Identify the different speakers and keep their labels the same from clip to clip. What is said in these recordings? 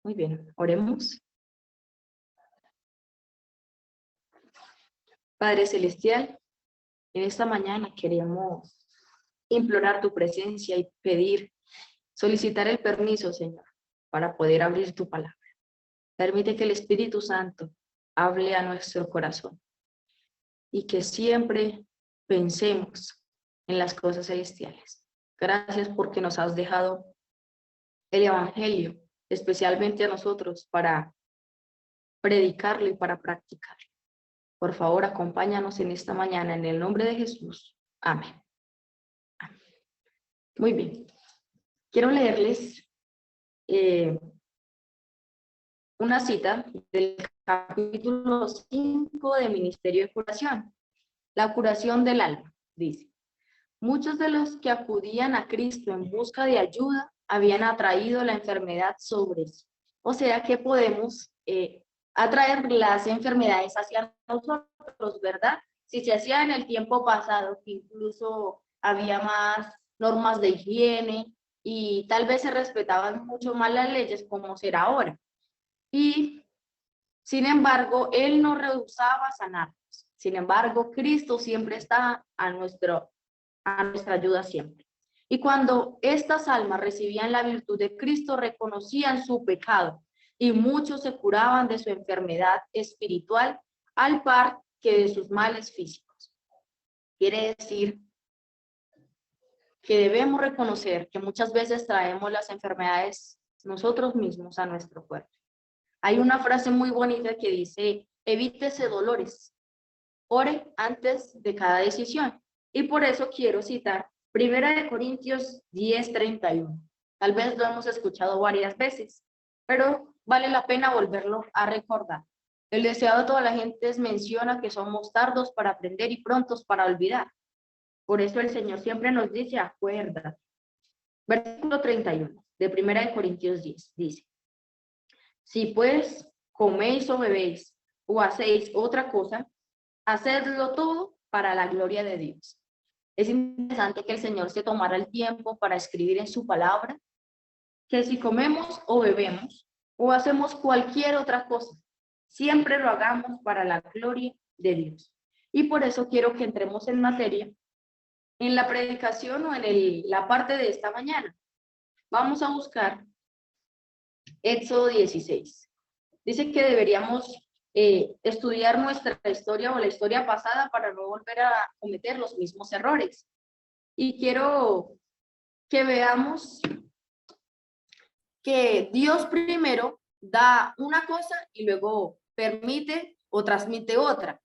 Speaker 1: Muy bien, oremos. Padre Celestial, en esta mañana queremos implorar tu presencia y solicitar el permiso, Señor, para poder abrir tu palabra. Permite que el Espíritu Santo hable a nuestro corazón y que siempre pensemos en las cosas celestiales. Gracias porque nos has dejado el Evangelio, especialmente a nosotros, para predicarlo y para practicarlo. Por favor, acompáñanos en esta mañana en el nombre de Jesús. Amén. Amén. Muy bien. Quiero leerles una cita del capítulo 5 de Ministerio de Curación. La curación del alma, dice. Muchos de los que acudían a Cristo en busca de ayuda habían atraído la enfermedad sobre sí. O sea que podemos atraer las enfermedades hacia nosotros, ¿verdad? Si se hacía en el tiempo pasado, que incluso había más normas de higiene y tal vez se respetaban mucho más las leyes como será ahora. Y sin embargo, Él no rehusaba sanarnos. Sin embargo, Cristo siempre está a nuestra ayuda siempre. Y cuando estas almas recibían la virtud de Cristo, reconocían su pecado y muchos se curaban de su enfermedad espiritual al par que de sus males físicos. Quiere decir que debemos reconocer que muchas veces traemos las enfermedades nosotros mismos a nuestro cuerpo. Hay una frase muy bonita que dice, evítese dolores, ore antes de cada decisión. Y por eso quiero citar 1 Corintios 10:31. Tal vez lo hemos escuchado varias veces, pero vale la pena volverlo a recordar. El deseado de toda la gente menciona que somos tardos para aprender y prontos para olvidar. Por eso el Señor siempre nos dice, acuérdate. Versículo 31 de 1 Corintios 10 dice, si pues coméis o bebéis o hacéis otra cosa, hacedlo todo para la gloria de Dios. Es interesante que el Señor se tomara el tiempo para escribir en su palabra que si comemos o bebemos o hacemos cualquier otra cosa, siempre lo hagamos para la gloria de Dios. Y por eso quiero que entremos en materia en la predicación o en la parte de esta mañana. Vamos a buscar Éxodo 16. Dice que deberíamos estudiar nuestra historia o la historia pasada para no volver a cometer los mismos errores. Y quiero que veamos que Dios primero da una cosa y luego permite o transmite otra.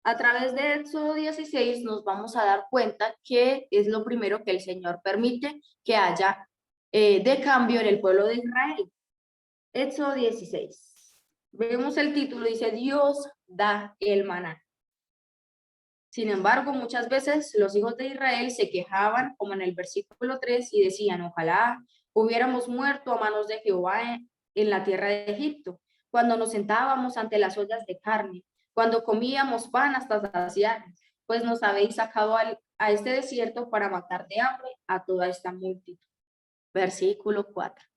Speaker 1: A través de Éxodo 16 nos vamos a dar cuenta que es lo primero que el Señor permite que haya de cambio en el pueblo de Israel. Éxodo 16. Vemos el título, dice, Dios da el maná. Sin embargo, muchas veces los hijos de Israel se quejaban, como en el versículo 3, y decían, ojalá hubiéramos muerto a manos de Jehová en la tierra de Egipto, cuando nos sentábamos ante las ollas de carne, cuando comíamos pan hasta saciar, pues nos habéis sacado a este desierto para matar de hambre a toda esta multitud. Versículo 4.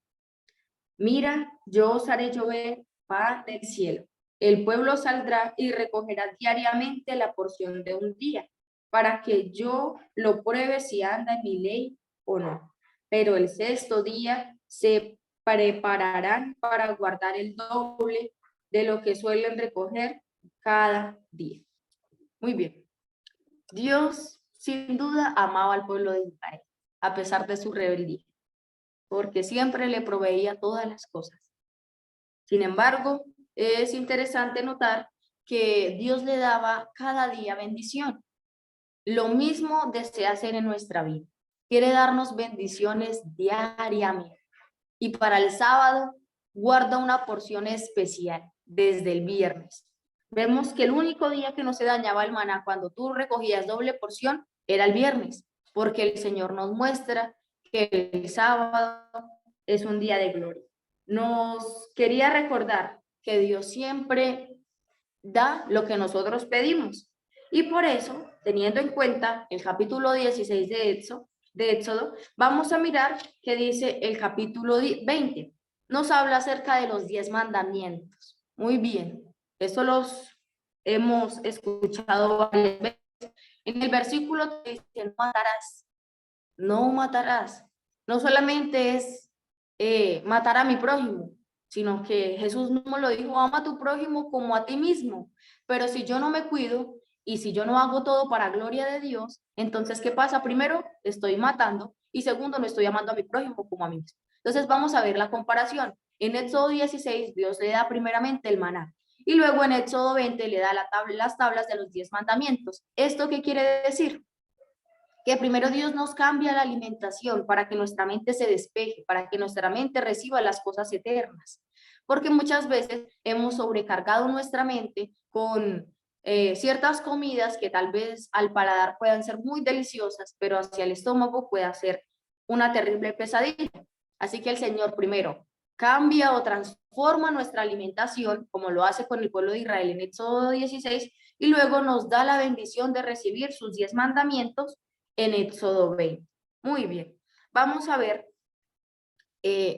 Speaker 1: Mira, yo os haré llover pan del cielo. El pueblo saldrá y recogerá diariamente la porción de un día, para que yo lo pruebe si anda en mi ley o no. Pero el sexto día se prepararán para guardar el doble de lo que suelen recoger cada día. Muy bien. Dios sin duda amaba al pueblo de Israel, a pesar de su rebeldía, porque siempre le proveía todas las cosas. Sin embargo, es interesante notar que Dios le daba cada día bendición. Lo mismo desea hacer en nuestra vida. Quiere darnos bendiciones diariamente. Y para el sábado, guarda una porción especial desde el viernes. Vemos que el único día que no se dañaba el maná cuando tú recogías doble porción era el viernes, porque el Señor nos muestra que el sábado es un día de gloria. Nos quería recordar que Dios siempre da lo que nosotros pedimos. Y por eso, teniendo en cuenta el capítulo 16 de Éxodo, vamos a mirar qué dice el capítulo 20. nos habla acerca de los 10 mandamientos. Muy bien, eso los hemos escuchado varias veces. En el versículo te dice, no matarás, no matarás. No solamente es matar a mi prójimo, sino que Jesús mismo lo dijo, ama a tu prójimo como a ti mismo. Pero si yo no me cuido y si yo no hago todo para gloria de Dios, entonces, ¿qué pasa? Primero, estoy matando y segundo, no estoy amando a mi prójimo como a mí mismo. Entonces, vamos a ver la comparación. En Éxodo 16, Dios le da primeramente el maná y luego en Éxodo 20 le da las tablas de los 10 mandamientos. ¿Esto qué quiere decir? Que primero Dios nos cambia la alimentación para que nuestra mente se despeje, para que nuestra mente reciba las cosas eternas. Porque muchas veces hemos sobrecargado nuestra mente con ciertas comidas que tal vez al paladar puedan ser muy deliciosas, pero hacia el estómago puede ser una terrible pesadilla. Así que el Señor primero cambia o transforma nuestra alimentación, como lo hace con el pueblo de Israel en Éxodo 16, y luego nos da la bendición de recibir sus 10 mandamientos en Éxodo 20. Muy bien, vamos a ver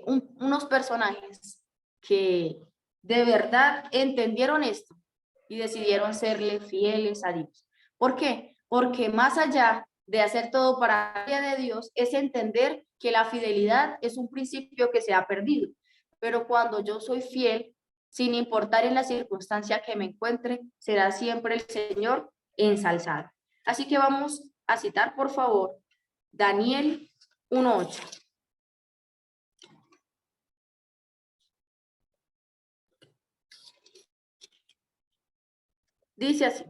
Speaker 1: unos personajes que de verdad entendieron esto y decidieron serle fieles a Dios. ¿Por qué? Porque más allá de hacer todo para la gloria de Dios, es entender que la fidelidad es un principio que se ha perdido. Pero cuando yo soy fiel, sin importar en la circunstancia que me encuentre, será siempre el Señor ensalzado. Así que vamos a citar, por favor, Daniel 1:8. Dice así: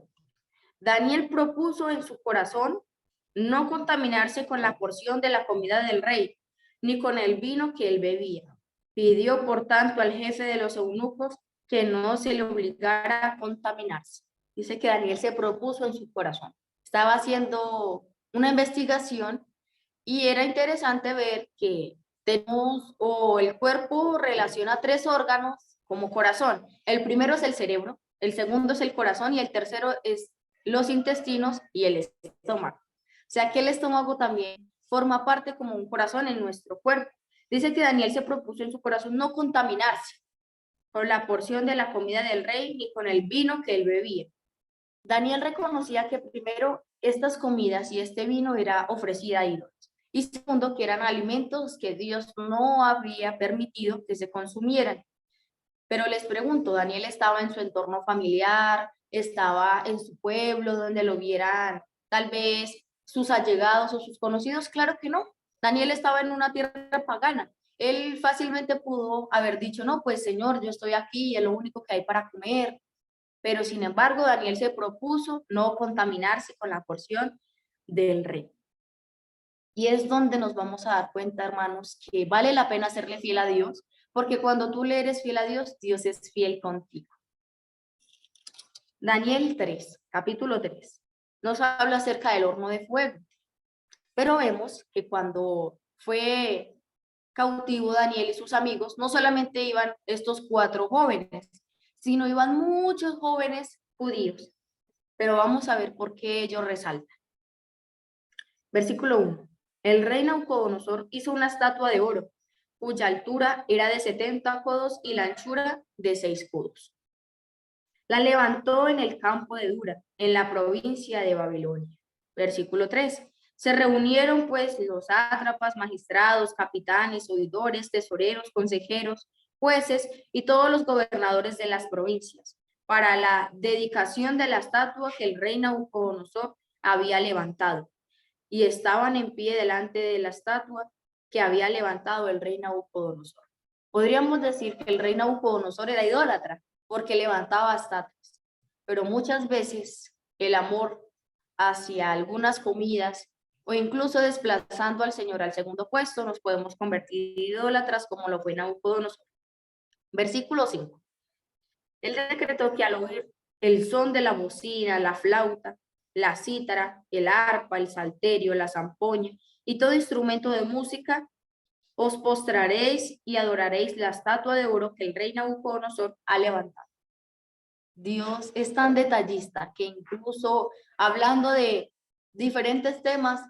Speaker 1: Daniel propuso en su corazón no contaminarse con la porción de la comida del rey, ni con el vino que él bebía. Pidió, por tanto, al jefe de los eunucos que no se le obligara a contaminarse. Dice que Daniel se propuso en su corazón. Estaba haciendo una investigación y era interesante ver que tenemos, o el cuerpo relaciona tres órganos como corazón. El primero es el cerebro, el segundo es el corazón y el tercero es los intestinos y el estómago. O sea que el estómago también forma parte como un corazón en nuestro cuerpo. Dice que Daniel se propuso en su corazón no contaminarse con la porción de la comida del rey ni con el vino que él bebía. Daniel reconocía que primero estas comidas y este vino era ofrecida a ídolos y segundo que eran alimentos que Dios no había permitido que se consumieran. Pero les pregunto, ¿Daniel estaba en su entorno familiar, estaba en su pueblo donde lo vieran tal vez sus allegados o sus conocidos? Claro que no. Daniel estaba en una tierra pagana. Él fácilmente pudo haber dicho, no, pues Señor, yo estoy aquí y es lo único que hay para comer. Pero sin embargo, Daniel se propuso no contaminarse con la porción del rey. Y es donde nos vamos a dar cuenta, hermanos, que vale la pena serle fiel a Dios, porque cuando tú le eres fiel a Dios, Dios es fiel contigo. Daniel 3, capítulo 3, nos habla acerca del horno de fuego, pero vemos que cuando fue cautivo Daniel y sus amigos, no solamente iban estos 4 jóvenes, sino iban muchos jóvenes judíos. Pero vamos a ver por qué ellos resaltan. Versículo 1. El rey Nabucodonosor hizo una estatua de oro, cuya altura era de 70 codos y la anchura de 6 codos. La levantó en el campo de Dura, en la provincia de Babilonia. Versículo 3. Se reunieron pues los sátrapas, magistrados, capitanes, oidores, tesoreros, consejeros, jueces y todos los gobernadores de las provincias para la dedicación de la estatua que el rey Nabucodonosor había levantado. Y estaban en pie delante de la estatua que había levantado el rey Nabucodonosor. Podríamos decir que el rey Nabucodonosor era idólatra porque levantaba estatuas, pero muchas veces el amor hacia algunas comidas o incluso desplazando al Señor al segundo puesto, nos podemos convertir en idólatras como lo fue Nabucodonosor. Versículo 5. Él decretó que al oír el son de la bocina, la flauta, la cítara, el arpa, el salterio, la zampoña y todo instrumento de música, os postraréis y adoraréis la estatua de oro que el rey Nabucodonosor ha levantado. Dios es tan detallista que incluso hablando de diferentes temas,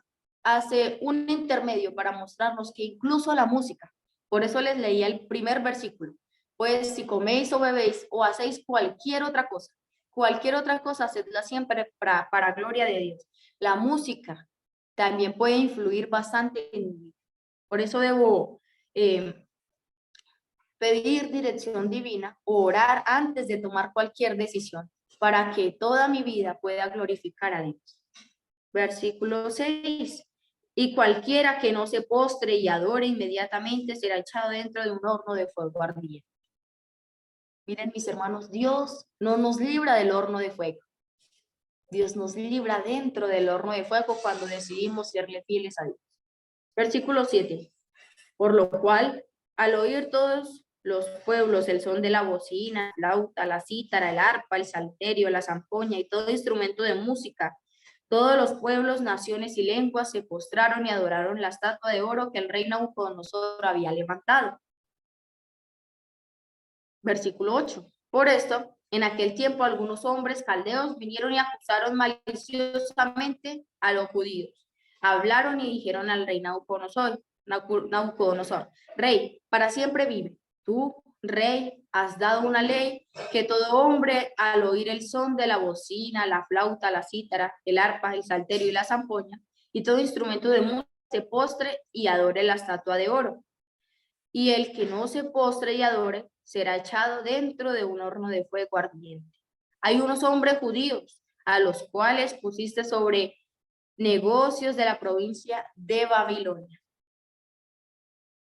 Speaker 1: hace un intermedio para mostrarnos que incluso la música Por eso les leía el primer versículo. Pues si coméis o bebéis o hacéis cualquier otra cosa, hacedla siempre para gloria de Dios. La música también puede influir bastante en mí. Por eso debo pedir dirección divina o orar antes de tomar cualquier decisión para que toda mi vida pueda glorificar a Dios. Versículo 6. Y cualquiera que no se postre y adore inmediatamente será echado dentro de un horno de fuego ardiente. Miren, mis hermanos, Dios no nos libra del horno de fuego. Dios nos libra dentro del horno de fuego cuando decidimos serle fieles a Dios. Versículo 7. Por lo cual, al oír todos los pueblos el son de la bocina, la flauta, la cítara, el arpa, el salterio, la zampoña y todo instrumento de música, todos los pueblos, naciones y lenguas se postraron y adoraron la estatua de oro que el rey Nabucodonosor había levantado. Versículo 8. Por esto, en aquel tiempo algunos hombres caldeos vinieron y acusaron maliciosamente a los judíos. Hablaron y dijeron al rey Nabucodonosor, rey, para siempre vive. Tú, rey, has dado una ley que todo hombre al oír el son de la bocina, la flauta, la cítara, el arpa, el salterio y la zampoña y todo instrumento de música se postre y adore la estatua de oro. Y el que no se postre y adore será echado dentro de un horno de fuego ardiente. Hay unos hombres judíos a los cuales pusiste sobre negocios de la provincia de Babilonia.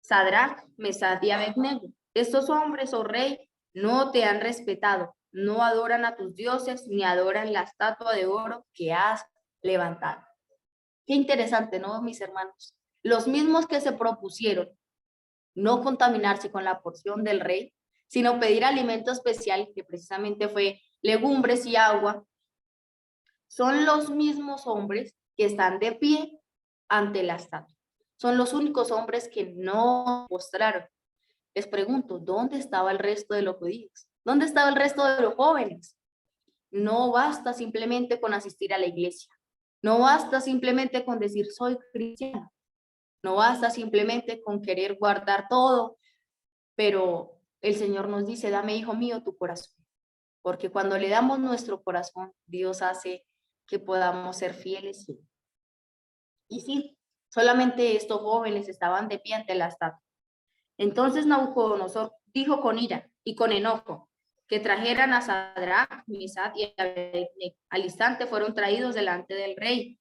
Speaker 1: Sadrach, Mesach y Abednego. Estos hombres, oh rey, no te han respetado, no adoran a tus dioses ni adoran la estatua de oro que has levantado. Qué interesante, ¿no, mis hermanos? Los mismos que se propusieron no contaminarse con la porción del rey, sino pedir alimento especial, que precisamente fue legumbres y agua, son los mismos hombres que están de pie ante la estatua. Son los únicos hombres que no postraron. Les pregunto, ¿dónde estaba el resto de los judíos? ¿Dónde estaba el resto de los jóvenes? No basta simplemente con asistir a la iglesia. No basta simplemente con decir soy cristiano. No basta simplemente con querer guardar todo, pero el Señor nos dice, dame, hijo mío, tu corazón. Porque cuando le damos nuestro corazón, Dios hace que podamos ser fieles. Y sí, solamente estos jóvenes estaban de pie ante la estatua. Entonces Nabucodonosor dijo con ira y con enojo que trajeran a Sadrach, Mesach y Abednego. Al instante fueron traídos delante del rey.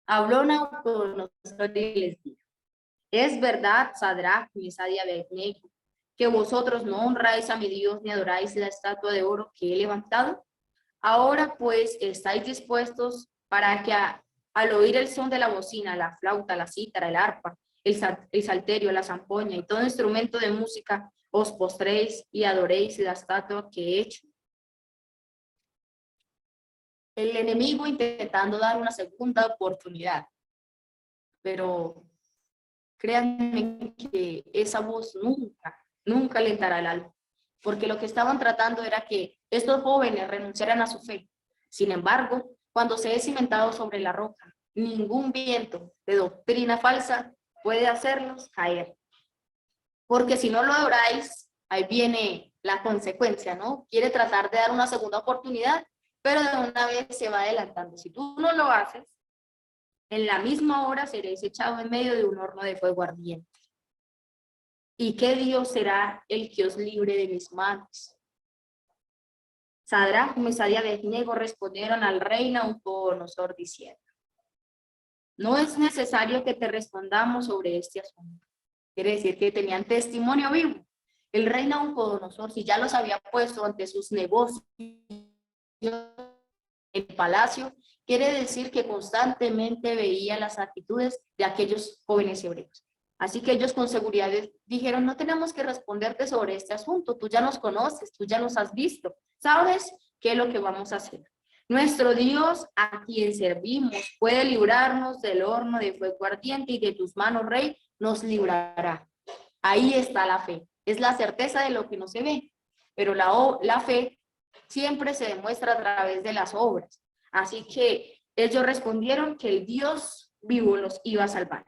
Speaker 1: Habló Nabucodonosor y les dijo, es verdad, Sadrach, Mesach y Abednego, que vosotros no honráis a mi Dios ni adoráis la estatua de oro que he levantado. Ahora pues estáis dispuestos para que al oír el son de la bocina, la flauta, la cítara, el arpa, el salterio, la zampoña y todo instrumento de música, os postréis y adoréis la estatua que he hecho. El enemigo intentando dar una segunda oportunidad, pero créanme que esa voz nunca alentará el alma, porque lo que estaban tratando era que estos jóvenes renunciaran a su fe. Sin embargo, cuando se es cimentado sobre la roca, ningún viento de doctrina falsa puede hacerlos caer. Porque si no lo adoráis, ahí viene la consecuencia, ¿no? Quiere tratar de dar una segunda oportunidad, pero de una vez se va adelantando. Si tú no lo haces, en la misma hora seréis echado en medio de un horno de fuego ardiente. ¿Y qué Dios será el que os libre de mis manos? Sadrach, Mesach y Abednego respondieron al rey Nabucodonosor diciendo, no es necesario que te respondamos sobre este asunto. Quiere decir que tenían testimonio vivo. El rey Nabucodonosor, si ya los había puesto ante sus negocios en el palacio, quiere decir que constantemente veía las actitudes de aquellos jóvenes hebreos. Así que ellos con seguridad dijeron, no tenemos que responderte sobre este asunto, tú ya nos conoces, tú ya nos has visto, sabes qué es lo que vamos a hacer. Nuestro Dios, a quien servimos, puede librarnos del horno de fuego ardiente y de tus manos, rey, nos librará. Ahí está la fe, es la certeza de lo que no se ve, pero la fe siempre se demuestra a través de las obras. Así que ellos respondieron que el Dios vivo los iba a salvar.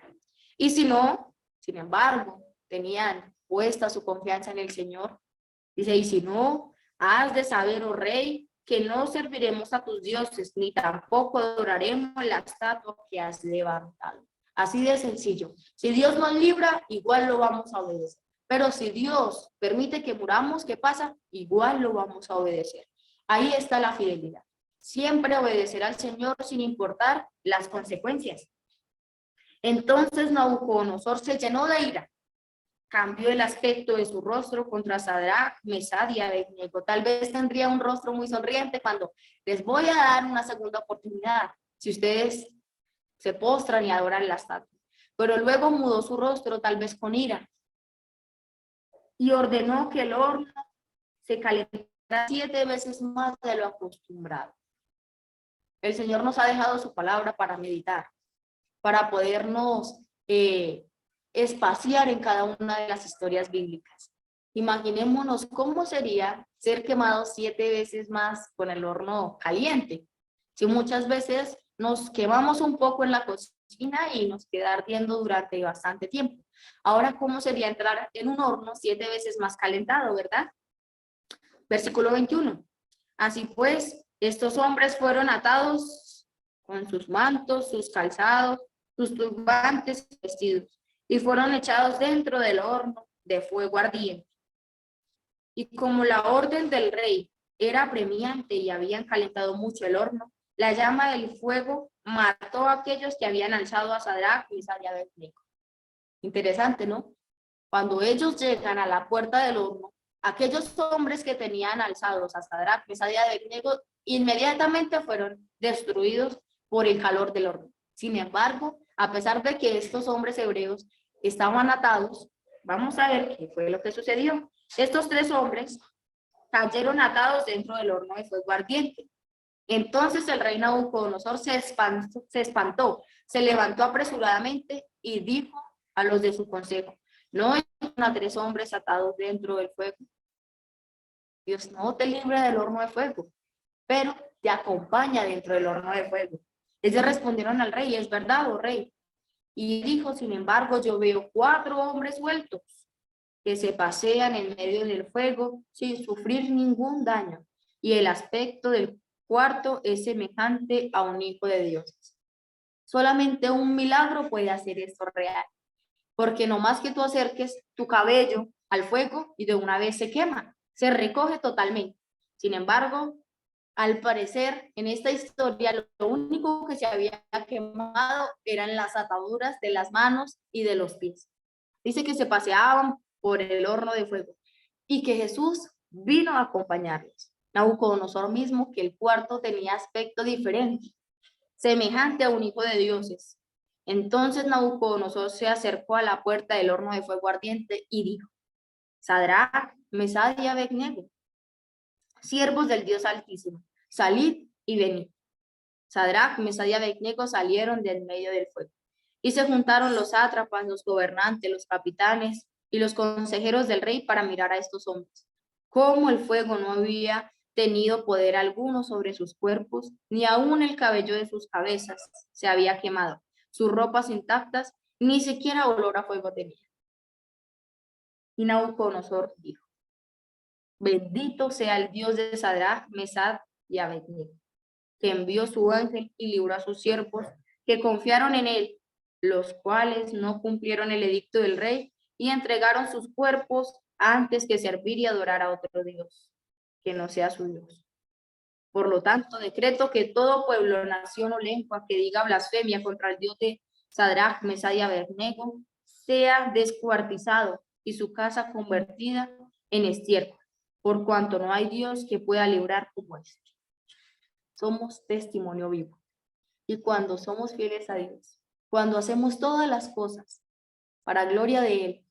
Speaker 1: Y si no, sin embargo, tenían puesta su confianza en el Señor. Dice, y si no, has de saber, oh rey, que no serviremos a tus dioses, ni tampoco adoraremos la estatua que has levantado. Así de sencillo. Si Dios nos libra, igual lo vamos a obedecer. Pero si Dios permite que muramos, ¿qué pasa? Igual lo vamos a obedecer. Ahí está la fidelidad. Siempre obedecer al Señor sin importar las consecuencias. Entonces Nabucodonosor se llenó de ira, cambió el aspecto de su rostro contra Sadrach, Mesad y Abednego. Tal vez tendría un rostro muy sonriente cuando les voy a dar una segunda oportunidad, si ustedes se postran y adoran la estatua. Pero luego mudó su rostro, tal vez con ira, y ordenó que el horno se calentara 7 veces más de lo acostumbrado. El Señor nos ha dejado su palabra para meditar, para podernos espaciar en cada una de las historias bíblicas. Imaginémonos cómo sería ser quemados 7 veces más con el horno caliente. Si muchas veces nos quemamos un poco en la cocina y nos queda ardiendo durante bastante tiempo. Ahora, ¿cómo sería entrar en un horno 7 veces más calentado, verdad? Versículo 21. Así pues, estos hombres fueron atados con sus mantos, sus calzados, sus turbantes y vestidos, y fueron echados dentro del horno de fuego ardiente. Y como la orden del rey era apremiante y habían calentado mucho el horno, la llama del fuego mató a aquellos que habían alzado a Sadrach, Mesach y Abednego. Interesante, ¿no? Cuando ellos llegan a la puerta del horno, aquellos hombres que tenían alzados a Sadrach, Mesach y Abednego inmediatamente fueron destruidos por el calor del horno. Sin embargo, a pesar de que estos hombres hebreos estaban atados, vamos a ver qué fue lo que sucedió. Estos 3 hombres cayeron atados dentro del horno de fuego ardiente. Entonces el rey Nabucodonosor se espantó, se levantó apresuradamente y dijo a los de su consejo, no entran a 3 hombres atados dentro del fuego. Dios no te libre del horno de fuego, pero te acompaña dentro del horno de fuego. Ellos respondieron al rey, es verdad, oh rey. Y dijo, sin embargo, yo veo 4 hombres sueltos que se pasean en medio del fuego sin sufrir ningún daño, y el aspecto del cuarto es semejante a un hijo de Dios. Solamente un milagro puede hacer esto real, porque no más que tú acerques tu cabello al fuego y de una vez se quema, se recoge totalmente. Sin embargo, al parecer, en esta historia, lo único que se había quemado eran las ataduras de las manos y de los pies. Dice que se paseaban por el horno de fuego y que Jesús vino a acompañarlos. Nabucodonosor mismo, que el cuarto tenía aspecto diferente, semejante a un hijo de dioses. Entonces Nabucodonosor se acercó a la puerta del horno de fuego ardiente y dijo, Sadrach, Mesach y Abednego, siervos del Dios Altísimo, salid y venid. Sadrach, Mesach y Abednego salieron del medio del fuego. Y se juntaron los sátrapas, los gobernantes, los capitanes y los consejeros del rey para mirar a estos hombres. Como el fuego no había tenido poder alguno sobre sus cuerpos, ni aún el cabello de sus cabezas se había quemado. Sus ropas intactas, ni siquiera olor a fuego tenía. Y Nabucodonosor dijo, bendito sea el Dios de Sadrach, Mesach y Abednego, que envió su ángel y libró a sus siervos que confiaron en él, los cuales no cumplieron el edicto del rey y entregaron sus cuerpos antes que servir y adorar a otro Dios, que no sea su Dios. Por lo tanto, decreto que todo pueblo, nación o lengua que diga blasfemia contra el Dios de Sadrach, Mesach y Abednego sea descuartizado y su casa convertida en estiércol, por cuanto no hay Dios que pueda librar como este. Somos testimonio vivo. Y cuando somos fieles a Dios, cuando hacemos todas las cosas para gloria de Él,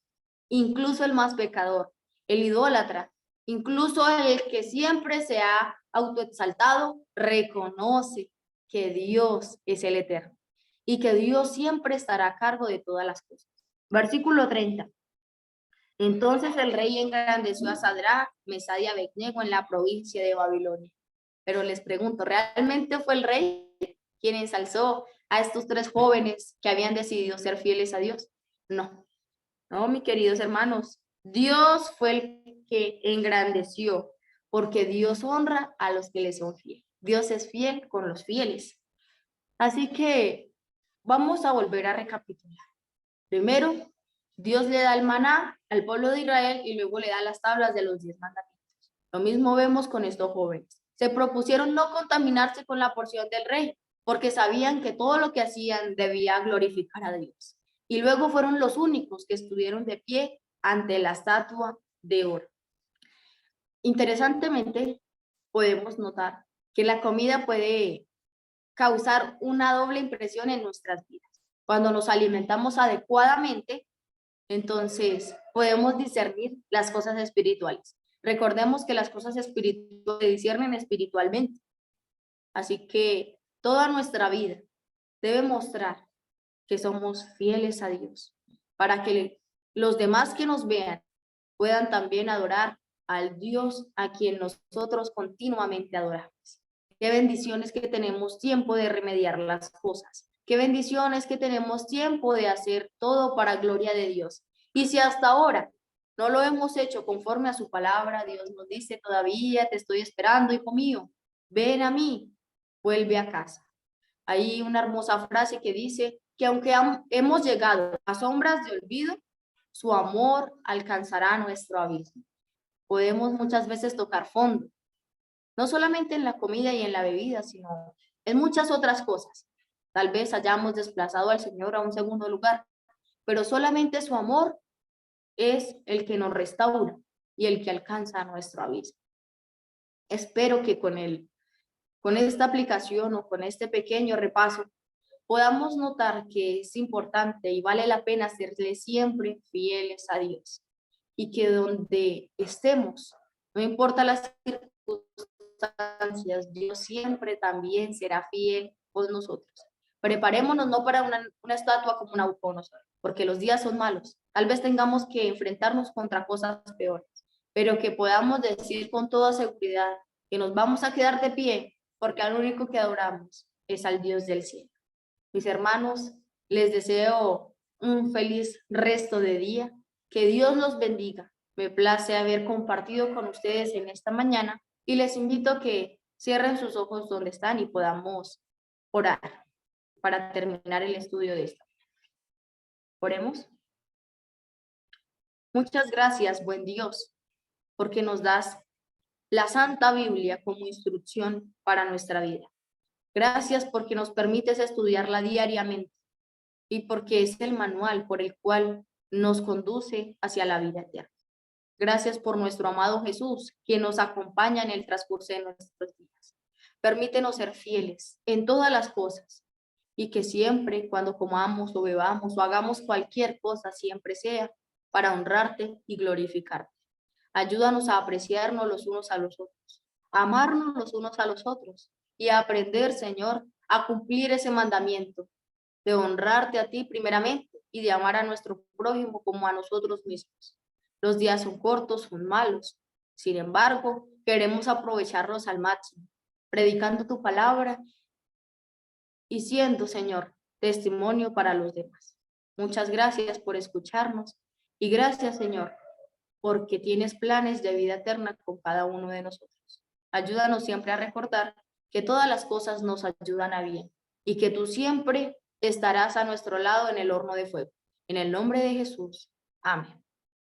Speaker 1: incluso el más pecador, el idólatra, incluso el que siempre se ha autoexaltado, reconoce que Dios es el eterno y que Dios siempre estará a cargo de todas las cosas. Versículo 30. Entonces el rey engrandeció a Sadrach, Mesach y Abednego en la provincia de Babilonia. Pero les pregunto, ¿realmente fue el rey quien ensalzó a estos 3 jóvenes que habían decidido ser fieles a Dios? No, no, mis queridos hermanos, Dios fue el que engrandeció, porque Dios honra a los que le son fieles. Dios es fiel con los fieles. Así que vamos a volver a recapitular. Primero, Dios le da el maná al pueblo de Israel y luego le da las tablas de los 10 mandamientos. Lo mismo vemos con estos jóvenes. Se propusieron no contaminarse con la porción del rey, porque sabían que todo lo que hacían debía glorificar a Dios. Y luego fueron los únicos que estuvieron de pie ante la estatua de oro. Interesantemente, podemos notar que la comida puede causar una doble impresión en nuestras vidas. Cuando nos alimentamos adecuadamente, entonces podemos discernir las cosas espirituales. Recordemos que las cosas espirituales se disciernen espiritualmente. Así que toda nuestra vida debe mostrar que somos fieles a Dios, para que los demás que nos vean puedan también adorar al Dios a quien nosotros continuamente adoramos. Qué bendiciones que tenemos tiempo de remediar las cosas. Qué bendiciones que tenemos tiempo de hacer todo para gloria de Dios. Y si hasta ahora no lo hemos hecho conforme a su palabra, Dios nos dice todavía te estoy esperando, hijo mío, ven a mí, vuelve a casa. Hay una hermosa frase que dice que aunque hemos llegado a sombras de olvido, su amor alcanzará nuestro abismo. Podemos muchas veces tocar fondo, no solamente en la comida y en la bebida, sino en muchas otras cosas. Tal vez hayamos desplazado al Señor a un segundo lugar, pero solamente su amor es el que nos restaura y el que alcanza nuestro abismo. Espero que con esta aplicación o con este pequeño repaso podamos notar que es importante y vale la pena serle siempre fieles a Dios y que donde estemos, no importa las circunstancias, Dios siempre también será fiel con nosotros. Preparémonos no para una estatua como Nabucodonosor, porque los días son malos. Tal vez tengamos que enfrentarnos contra cosas peores, pero que podamos decir con toda seguridad que nos vamos a quedar de pie, porque al único que adoramos es al Dios del cielo. Mis hermanos, les deseo un feliz resto de día. Que Dios los bendiga. Me place haber compartido con ustedes en esta mañana y les invito a que cierren sus ojos donde están y podamos orar para terminar el estudio de esta. Oremos. Muchas gracias, buen Dios, porque nos das la Santa Biblia como instrucción para nuestra vida. Gracias porque nos permites estudiarla diariamente y porque es el manual por el cual nos conduce hacia la vida eterna. Gracias por nuestro amado Jesús, quien nos acompaña en el transcurso de nuestros días. Permítenos ser fieles en todas las cosas y que siempre, cuando comamos o bebamos o hagamos cualquier cosa, siempre sea para honrarte y glorificarte. Ayúdanos a apreciarnos los unos a los otros, a amarnos los unos a los otros y a aprender, Señor, a cumplir ese mandamiento de honrarte a ti primeramente y de amar a nuestro prójimo como a nosotros mismos. Los días son cortos, son malos. Sin embargo, queremos aprovecharlos al máximo, predicando tu palabra y siendo, Señor, testimonio para los demás. Muchas gracias por escucharnos y gracias, Señor, porque tienes planes de vida eterna con cada uno de nosotros. Ayúdanos siempre a recordar que todas las cosas nos ayudan a bien y que tú siempre estarás a nuestro lado en el horno de fuego. En el nombre de Jesús. Amén.